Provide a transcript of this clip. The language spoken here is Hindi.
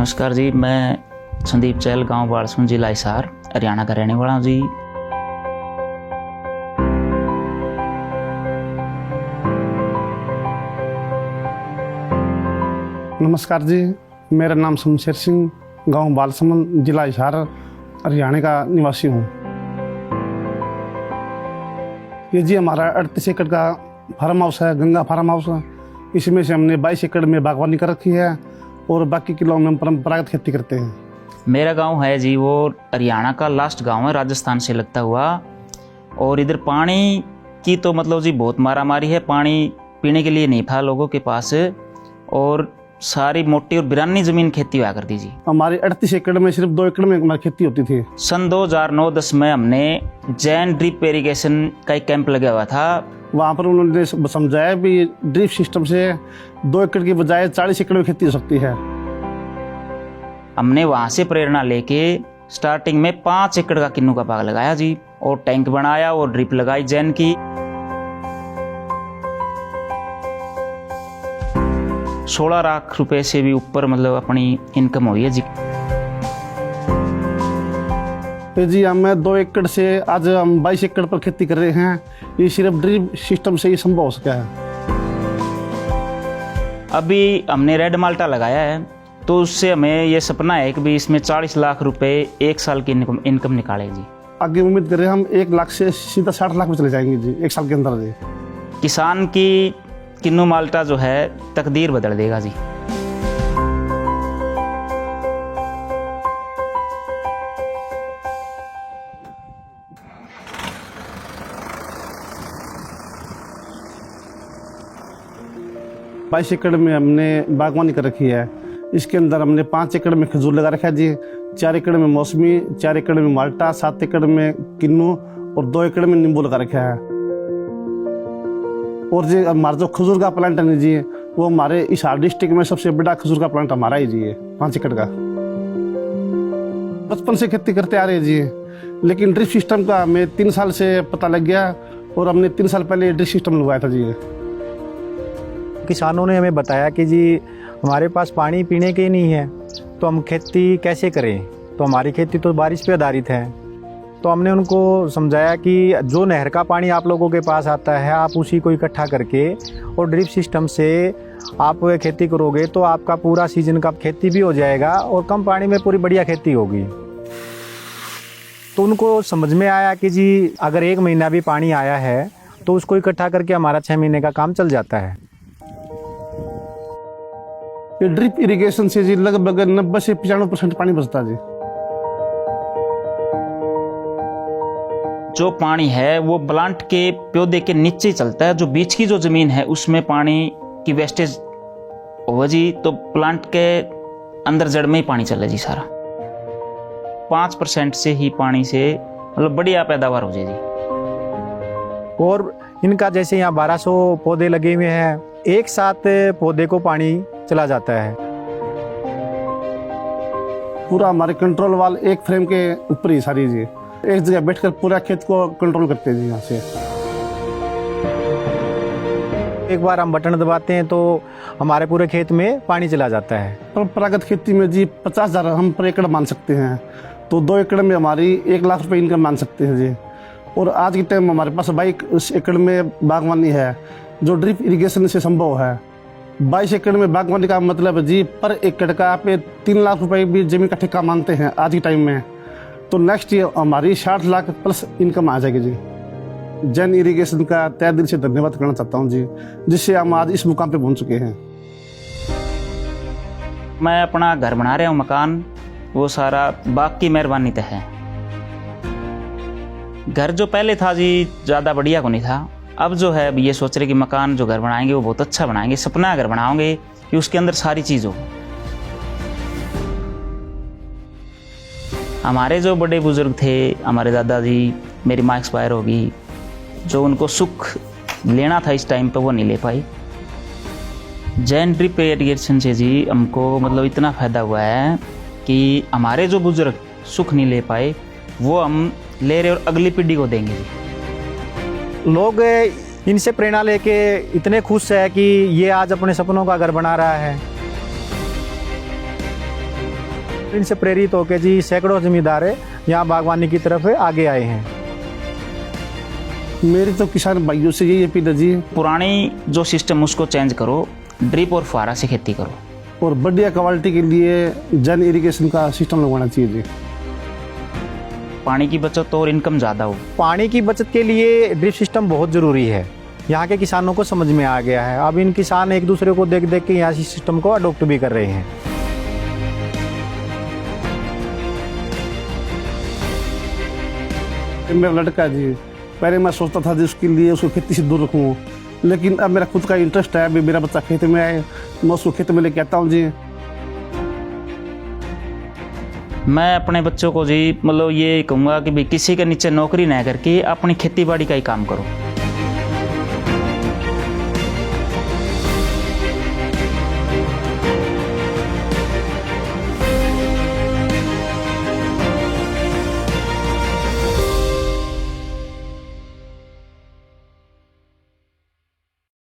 नमस्कार जी, मैं संदीप चहल, गांव बालसुन, जिला हिसार, हरियाणा का रहने वाला हूँ जी। नमस्कार जी, मेरा नाम शमशेर सिंह, गांव बालसुन, जिला हिसार, हरियाणा का निवासी हूँ। ये जी हमारा 38 एकड़ का फार्म हाउस है, गंगा फार्म हाउस। इसमें से हमने 22 एकड़ में बागवानी कर रखी है और बाकी किलों में हम परंपरागत खेती करते हैं। मेरा गांव है जी, वो हरियाणा का लास्ट गांव है, राजस्थान से लगता हुआ। और इधर पानी की तो मतलब जी बहुत मारामारी है, पानी पीने के लिए नहीं था लोगों के पास, और सारी मोटी और बिरानी जमीन खेती हुआ करती जी। हमारे 38 एकड़ में सिर्फ 2 एकड़ में हमारी खेती होती थी। सन 2009-10 में हमने जैन ड्रिप इरिगेशन का एक कैंप लगा हुआ था। वहाँ पर उन्होंने समझाया भी ड्रिप सिस्टम से 2 एकड़ की बजाय 40 एकड़ में खेती हो सकती है। हमने वहाँ से प्रेरणा लेके स्टार्टिंग में 5 एकड़ का किन्नू का बाग लगाया जी, और टैंक बनाया और ड्रिप लगाई जैन की। 16 लाख रुपए से भी ऊपर मतलब अपनी इनकम हुई है जी। तो जी हमें 2 एकड़ से आज हम 22 एकड़ पर खेती कर रहे हैं। ये सिर्फ ड्रिप सिस्टम से ही संभव हो सका है। अभी हमने रेड माल्टा लगाया है, तो उससे हमें ये सपना है कि भी इसमें 40 लाख रुपए एक साल की इनकम निकाले जी। आगे उम्मीद करें हम 1 लाख से सीधा 60 लाख में चले जाएंगे जी, 1 साल के अंदर जी। किसान की किन्नू माल्टा जो है तकदीर बदल देगा जी। बाईस एकड़ में हमने बागवानी कर रखी है। इसके अंदर हमने 5 एकड़ में खजूर लगा रखा है जी, 4 एकड़ में मौसमी, 4 एकड़ में माल्टा, 7 एकड़ में किन्नू और 2 एकड़ में नींबू लगा रखा है। और जी हमारा जो खजूर का प्लांट है जी, वो हमारे हिसार डिस्ट्रिक्ट में सबसे बड़ा खजूर का प्लांट हमारा ही जी है, 5 एकड़ का। बचपन से खेती करते आ रहे हैं जी, लेकिन ड्रिप सिस्टम का हमें 3 साल से पता लग गया और हमने 3 साल पहले ड्रिप सिस्टम लगवाया था जी। किसानों ने हमें बताया कि जी हमारे पास पानी पीने के ही नहीं है, तो हम खेती कैसे करें। तो हमारी खेती तो बारिश पे आधारित है। तो हमने उनको समझाया कि जो नहर का पानी आप लोगों के पास आता है, आप उसी को इकट्ठा करके और ड्रिप सिस्टम से आप खेती करोगे तो आपका पूरा सीजन का खेती भी हो जाएगा और कम पानी में पूरी बढ़िया खेती होगी। तो उनको समझ में आया कि जी अगर 1 महीना भी पानी आया है तो उसको इकट्ठा करके हमारा 6 महीने का काम चल जाता है। ये ड्रिप इरिगेशन से जी लगभग 90 से 95% पानी बचता जी। जो पानी है वो प्लांट के पौधे के नीचे ही चलता है। जो बीच की जो जमीन है उसमें पानी की वेस्टेज हो जी, तो प्लांट के अंदर जड़ में ही पानी चले जी सारा। 5% से ही पानी से मतलब बढ़िया पैदावार हो जाएगी। और इनका जैसे यहाँ 1200 पौधे लगे हुए हैं, एक साथ पौधे को पानी चला जाता है। पूरा हमारे कंट्रोल वाल एक फ्रेम के ऊपर ही सारी जी, एक जगह बैठकर पूरा खेत को कंट्रोल करते हैं जी। यहाँ से एक बार हम बटन दबाते हैं तो हमारे पूरे खेत में पानी चला जाता है। परंपरागत खेती में जी 50,000 हम पर एकड़ मान सकते हैं, तो 2 एकड़ में हमारी 1 लाख रुपए इनकम मान सकते हैं जी। और आज के टाइम हमारे पास 22 एकड़ में बागवानी है, जो ड्रिप इरिगेशन से संभव है। 22 एकड़ में बागवानी का मतलब जी पर एकड़ का आप 3 लाख रुपए भी जमीन का ठेका मानते हैं आज के टाइम में, तो नेक्स्ट ईयर हमारी 60 लाख प्लस इनकम आ जाएगी जी। जैन इरिगेशन का तहे दिल से धन्यवाद करना चाहता हूँ जी, जिससे हम आज इस मुकाम पे पहुँच चुके हैं। मैं अपना घर बना रहा हूँ, मकान, वो सारा बाग की मेहरबानी तो है। घर जो पहले था जी ज़्यादा बढ़िया को नहीं था। अब जो है ये सोच रहे कि मकान जो घर बनाएंगे वो बहुत अच्छा बनाएंगे। सपना घर बनाओगे कि उसके अंदर सारी चीज़ हो। हमारे जो बड़े बुजुर्ग थे, हमारे दादाजी, मेरी माँ एक्सपायर होगी, जो उनको सुख लेना था इस टाइम पे वो नहीं ले पाई। जैन ड्रिप इरिगेशन से जी हमको मतलब इतना फ़ायदा हुआ है कि हमारे जो बुजुर्ग सुख नहीं ले पाए वो हम ले रहे और अगली पीढ़ी को देंगे जी। लोग इनसे प्रेरणा लेके इतने खुश है कि ये आज अपने सपनों का घर बना रहा है। इनसे प्रेरित होकर जी सैकड़ों जमींदार यहाँ बागवानी की तरफ आगे आए हैं। मेरी तो किसान भाइयों से यही अपील है जी, पुरानी जो सिस्टम उसको चेंज करो, ड्रिप और फुहारा से खेती करो। और बढ़िया क्वालिटी के लिए जन इरिगेशन का सिस्टम लगवाना चाहिए जी। पानी की बचत और इनकम ज़्यादा हो। पानी की बचत के लिए ड्रिप सिस्टम बहुत ज़रूरी है। यहाँ के किसानों को समझ में आ गया है। अब इन किसान एक दूसरे को देख देख के यहाँ सिस्टम को अडोप्ट भी कर रहे हैं। मेरा लड़का जी, पहले मैं सोचता था जी उसके लिए उसको खेती से दूर रखूँ, लेकिन अब मेरा खुद का इंटरेस्ट है। अभी मेरा बच्चा खेत में आए, मैं उसको खेत में लेके आता हूँ जी। मैं अपने बच्चों को जी मतलब ये कहूँगा कि भाई किसी के नीचे नौकरी ना करके अपनी खेती बाड़ी का ही काम करो।